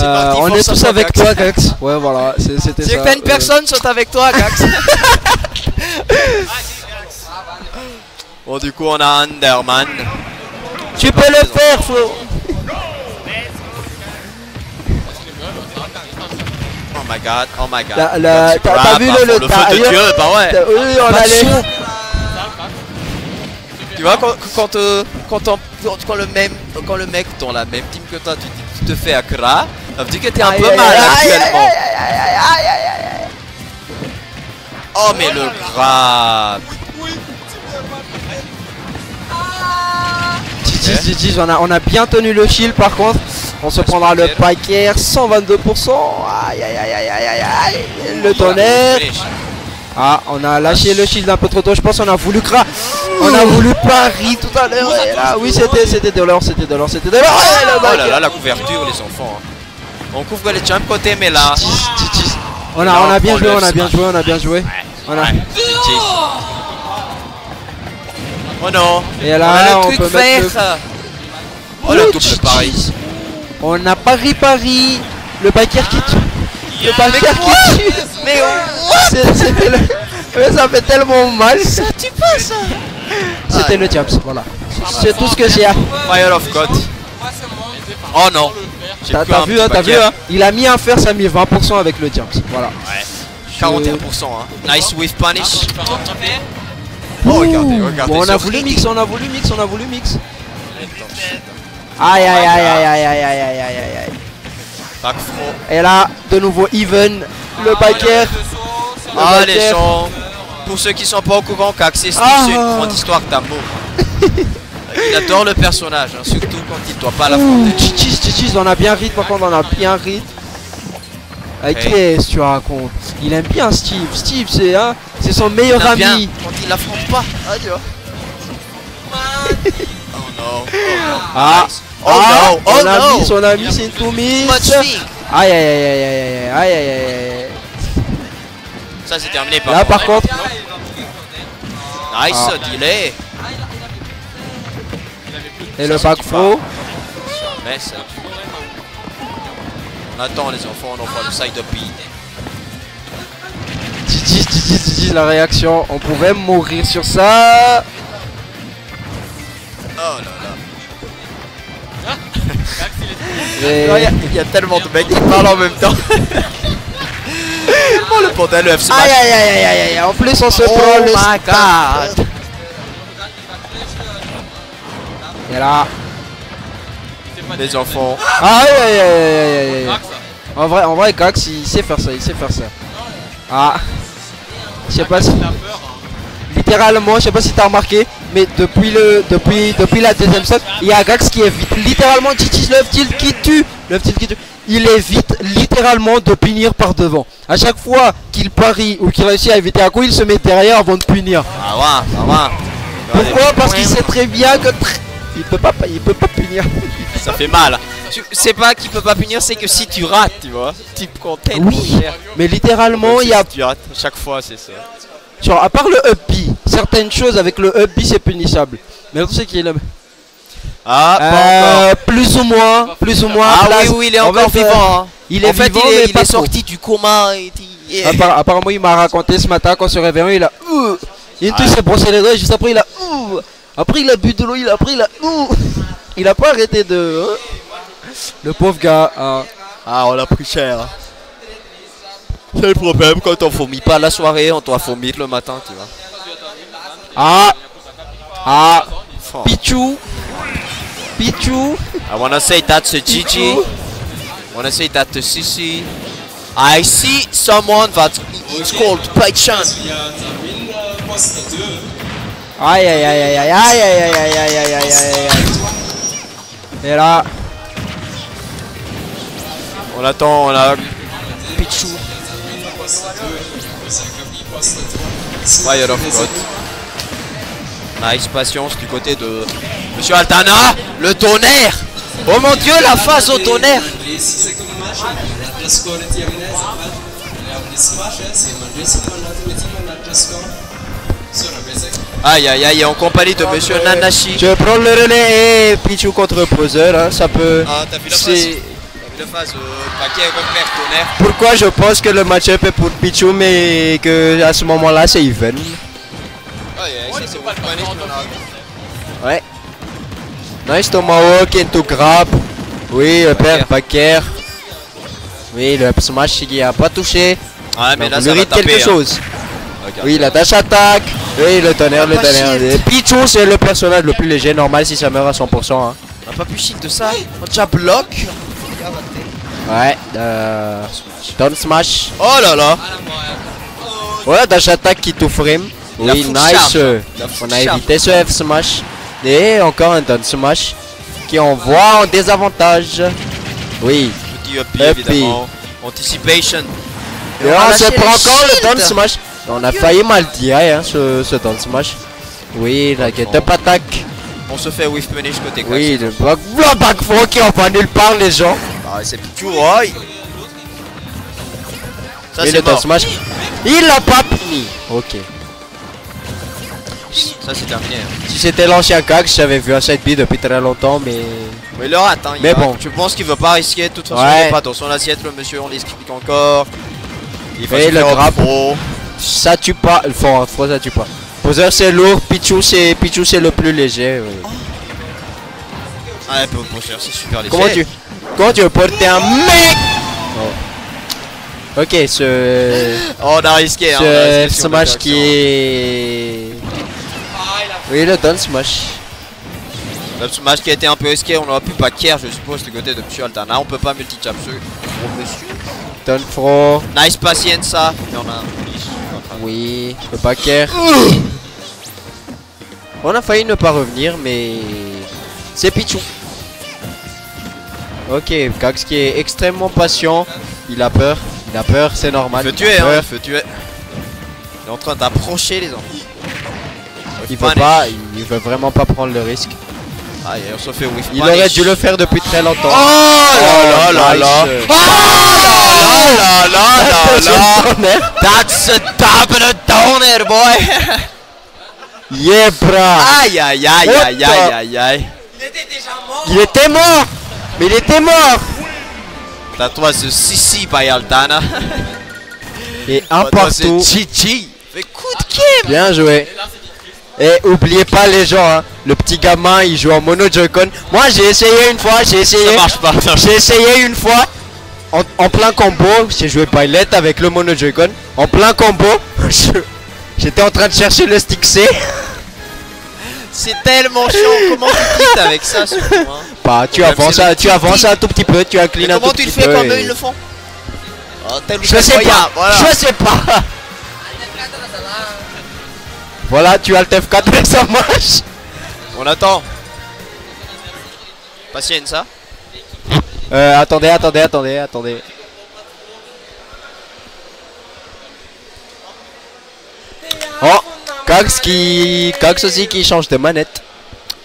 On est tous avec toi, Gax. Ouais, voilà, c'était ça. Certaines personnes sont avec toi, Gax. Bon, du coup, on a Underman. Tu peux le faire, Flo. Oh my god, oh my god. T'as vu le feu de Dieu, bah ouais. Oui, on allait. Tu vois, quand le mec dans la même team que toi, tu te fais accra, ça veut dire que t'es un peu mal actuellement. Oh, mais le grab. On a bien tenu le shield par contre. On se prendra le paquet 122%. Aïe aïe aïe aïe aïe aïe. Le tonnerre. Ah, on a lâché le shield un peu trop tôt. Je pense qu'on a voulu on a voulu pari tout à l'heure. Oui, c'était de l'or, c'était de l'or, c'était de l'or. Oh là là, la couverture, les enfants. On couvre les champs côté, mais là. On a bien joué, on a bien joué, on a bien joué. Oh non. Et là, on peut mettre oh, le double pari. On a pari. Le paquet qui tue. Le paquet qui tue. Mais ça fait tellement mal. Ça tue pas ça. C'était le James, voilà. C'est tout ce que j'ai. Fire of God. Oh non. T'as vu, hein. Il a mis un fer, ça a mis 20% avec le James. Voilà. Ouais. 41%. Hein. Nice with punish. Oh, regardez. Bon, on a voulu mix. Aïe. Et là, de nouveau even. Le paquet. Ah, les gens. Pour ceux qui sont pas au courant, qu'Axis c'est une grande histoire d'amour. Il adore le personnage, hein, surtout quand il doit pas l'affronter. Chichis, on a bien rythme, par contre, on a bien rythme. Qu'est-ce que tu racontes? Il aime bien Steve. Steve, c'est son meilleur ami. Bien, quand il l'affronte pas. Adieu. Oh non. On a mis, c'est une tout miss. Aïe. Ça c'est terminé par là par contre. Nice delay. Et le back throw. On attend les enfants, on envoie le side up. Titi, la réaction. On pouvait mourir sur ça. Oh là là. Il y a tellement de mecs qui parlent en même temps. Oh le pantalon le F smash. Aïe. En plus on se prend le stade. Et là. Les enfants. Aïe. En vrai, Gax il sait faire ça, Ah. Je sais pas si. Littéralement, je sais pas si t'as remarqué, mais depuis la deuxième set, il y a Gax qui évite littéralement Chichis le tilt qui tue. Il évite littéralement de punir par devant. À chaque fois qu'il parie ou qu'il réussit à éviter un coup, il se met derrière avant de punir. Ah ouais. Pourquoi? Parce qu'il sait très bien que il peut pas punir. Ça fait mal. C'est pas qu'il peut pas punir, c'est que si tu rates, tu vois. Type content. Oui. Mais littéralement, il y a. Tu rates chaque fois, c'est ça. Genre, à part le up B, certaines choses avec le up B c'est punissable. Mais tu sais qu'il est. Pas encore. Plus ou moins. Ah oui, il est encore vivant. Il est sorti du coma. Apparemment, il m'a raconté ce matin qu'en se réveillant, il a. Il s'est brossé les doigts et juste après, il a. Après, il a bu de l'eau, il a pas arrêté de. Le pauvre gars. On l'a pris cher. C'est le problème quand on vomit pas la soirée, on doit vomir le matin, tu vois. Pichu. I wanna say that's a Gigi. I wanna say that to Sisi. I see someone that is called Paichan. Aïe. Et là. On attend, on a Pichu. Fire of God. Nice patience du côté de Monsieur Altana. Le tonnerre. Oh mon dieu, la phase au tonnerre. Aïe, en compagnie de Monsieur Nanashi. Je prends le relais et Pichu contre Bowser, hein, ça peut. Ah, t'as vu la phase? le fasse paquet repère tonnerre. Pourquoi je pense que le match-up est pour Pichu, mais que à ce moment-là c'est even. Ouais. Nice Tomahawk into grab. Oui, le père Baker. Oui, le up smash qui a pas touché. Ouais, mais là il ça va mérite taper, quelque chose. Regarde. Oui, la dash attaque. Oui, le tonnerre, le Ah, pas tonnerre. shield. Pichu, c'est le personnage le plus léger, normal si ça meurt à 100%. Hein. On a pas pu shield de ça. On déjà bloc. Ouais, down smash. Oh là là. Voilà, dash attaque qui tout frame. Il a Oui, full nice. charge, hein. Il a full On a charge. évité ce F smash. Et encore un down smash qui envoie en désavantage. Oui. Petit up évidemment. Anticipation. Et on a on se lâché prend le encore le shield. down smash. On a failli mal DI hein, ce down smash. Oui, la get up attaque. On se fait whiff punish côté classe. Oui, le back throw qui envoie nulle part les gens. Ah, c'est Pichu, ouais. Ça Et c'est le down mort. smash. Il l'a pas fini. Ok. Ça c'est terminé. Si c'était l'ancien Kax, j'avais vu un side B depuis très longtemps, mais. Mais il le rate, hein. Mais bon. Je pense qu'il veut pas risquer. De toute façon, Ouais. il est pas dans son assiette, le monsieur. On l'explique encore. Il faut Et se le faire grab. pro. Ça tue pas. Le fort, ça tue pas. Bowser c'est lourd, Pichu c'est le plus léger. Oui. Ah, pour c'est super léger. Comment tu veux porter un mec? Oh. Ok, Oh, on a risqué. hein, on a ce risqué sur smash le qui direction. est. Oui, le down smash. Le smash qui a été un peu risqué. On aurait pu pas care, je suppose, du côté de Monsieur Altana. On peut pas multi-chap ce gros monsieur. Down throw. Nice patience, ça. Il y en a. Oui, le backer. On a failli ne pas revenir, mais c'est Pichu. Ok, Kax qui est extrêmement patient. Il a peur, c'est normal. Il veut tuer, hein. Il veut tuer. Il est en train d'approcher les ennemis. Il veut pas, il veut vraiment pas prendre le risque. Ah, et on se fait whiff Il punish. aurait dû le faire depuis très longtemps. Oh là là là nice. là là là. That's a double downer, boy. Yeah, bra. Aïe aïe aïe aïe aïe aïe aïe. Il était mort. Mais il était mort. That was a CC by Altana. Et un partout. GG. Fait coup de game. Bien joué. Et oubliez pas les gens, hein. Le petit gamin il joue en mono Joy-Con. Moi j'ai essayé une fois, Ça marche pas. J'ai essayé une fois en plein combo, j'ai joué Pilot avec le mono Joy-Con. En plein combo, j'étais en train de chercher le stick C. C'est tellement chiant. Comment tu quittes avec ça surtout, hein? Bah tu Même avances, c'est le tu petit avances clip. un tout petit peu, tu Mais inclines un tout comment tu petit le fais peu. comme eux et- ils le font? Oh, tel ou Je tel sais moyen, pas, voilà. je sais pas. Voilà, tu as le TF4 et ça marche. On attend. Patience, ça. Attendez. Oh, Kax aussi qui change de manette.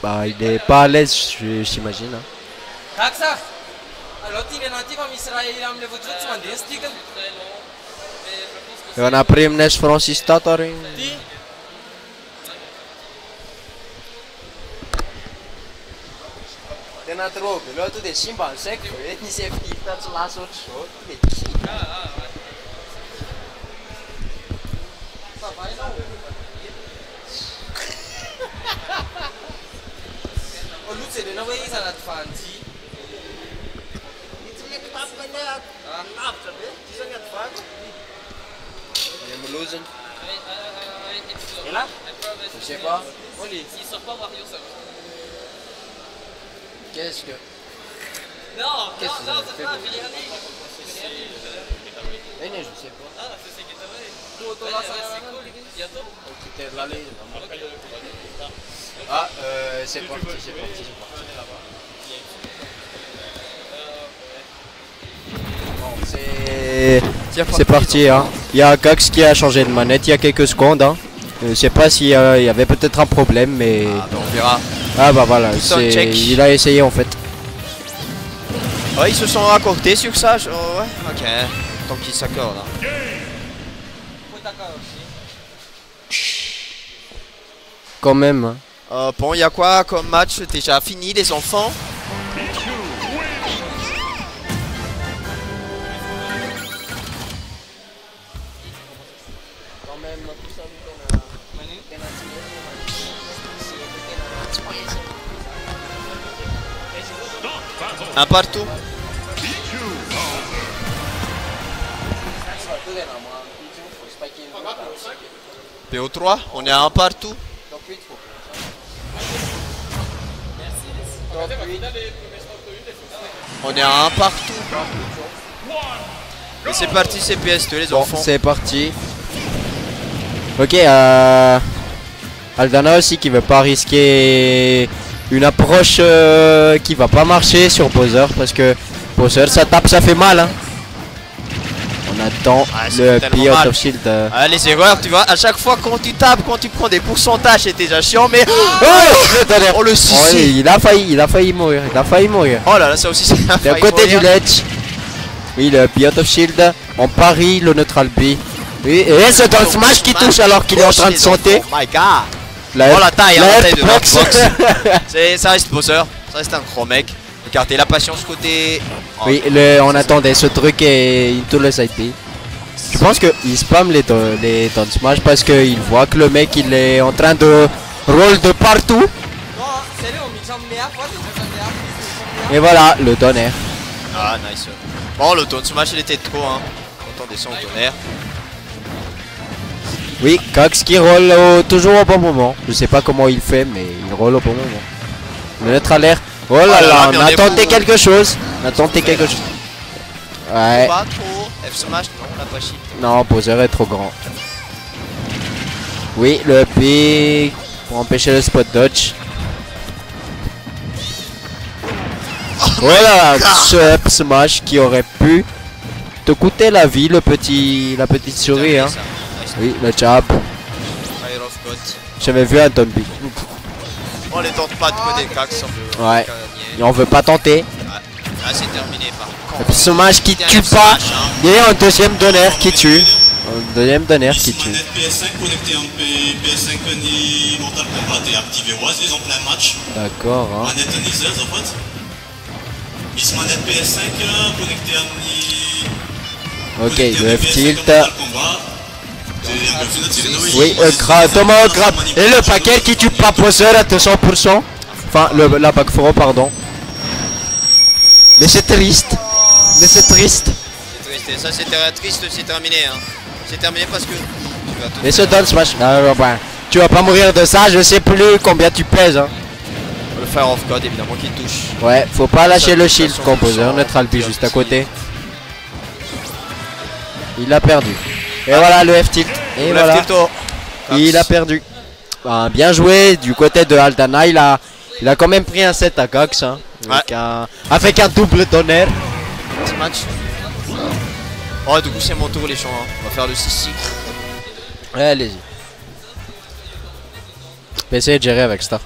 Bah il est pas à l'aise j'imagine. Hein. Et on a pris Mnesh Francis Tatarin. Je sais pas. Il sort pas Wario ça. Qu'est-ce que... Non, Qu'est-ce que non, ça non, fait c'est pas de- Viliani. Je sais pas. Ah, c'est qui t'avait. C'est cool. Bientôt. Ah, c'est parti. Bon, c'est parti, hein. Il y a Kax qui a changé de manette il y a quelques secondes, hein. Je sais pas s'il y avait peut-être un problème, mais... Ah, bah, on verra. Ah bah voilà, Tout un check. il a essayé en fait. Oh, ils se sont raccordés sur ça. Oh, ouais, ok. Tant qu'ils s'accordent. Hein. Quand même. Hein. Bon, il y a quoi comme match déjà fini, les enfants? Un partout. PO3, on est à un partout. On est à un partout. Et c'est parti CPS, les Bon, enfants. c'est parti. Ok, Aldana aussi qui veut pas risquer une approche qui va pas marcher sur Bowser parce que Bowser ça tape, ça fait mal hein. On attend le Pillot of Shield. Ah, les erreurs, tu vois, à chaque fois quand tu tapes, quand tu prends des pourcentages, c'est déjà chiant, mais. Oh le 6. Oh, il a failli mourir, Oh là là, ça aussi c'est un D'un côté du ledge. Oui, le Pillot of Shield. On parie le neutral B. Oui, et c'est dans le smash qui touche alors qu'il est en train de sauter. Oh my god. Oh la taille, hein, la taille de Northbox. Ça reste Bowser, ça reste un gros mec. Regardez la patience côté. Oh, oui, on attendait ce truc et into le side B. Je pense qu'il spam les down smash parce qu'il voit que le mec il est en train de roll de partout. Et voilà, le tonnerre. Ah, nice. Bon, le down smash il était trop, hein. On descend au tonnerre. Oui, Cox qui roll toujours au bon moment. Je sais pas comment il fait, mais il roll au bon moment. Le neutral air. Oh là là, on a tenté quelque chose. On a tenté quelque chose. Ouais. Pas trop. F smash, non, on l'a pas shit. Non, Bowser est trop grand. Oui, le P pour empêcher le spot dodge. Oh là là, ce F smash qui aurait pu te coûter la vie, la petite souris. Hein. Oui, le jab. J'avais vu un Tombi. On les tente pas de côté Cax. Ouais. Et on veut pas tenter. Ah, c'est terminé par contre. Le smash qui tue pas. Et un deuxième donner qui tue. Un deuxième donner qui tue. PS5 connecté en PS5 ni Mortal Kombat et activé Oise, ils ont plein match. D'accord. Hein. Manette ni 16 en fait. Ils manette PS5 connecté en ni. Ok, le F-tilt. Oui, Thomas grab. Et le paquet qui tue pas Bowser à 200%. Enfin, la back throw, pardon. Mais c'est triste. Mais c'est triste. C'est triste, et ça c'était triste, c'est terminé. Hein. C'est terminé parce que. Et ce down smash. Ah, bah, tu vas pas mourir de ça, je sais plus combien tu pèses. Hein. Le Fire of God évidemment qui touche. Ouais, faut pas lâcher le shield composer, neutral B juste à côté. Il a perdu. Et voilà le F-tilt. Et voilà. Il a perdu. Ben, bien joué du côté de Aldana. Il a quand même pris un set à Cox. Hein, avec un double tonnerre. Petit match. Oh, du coup, c'est mon tour, les champs. Hein. On va faire le 6-6. Ouais, allez-y. PC est géré avec Star.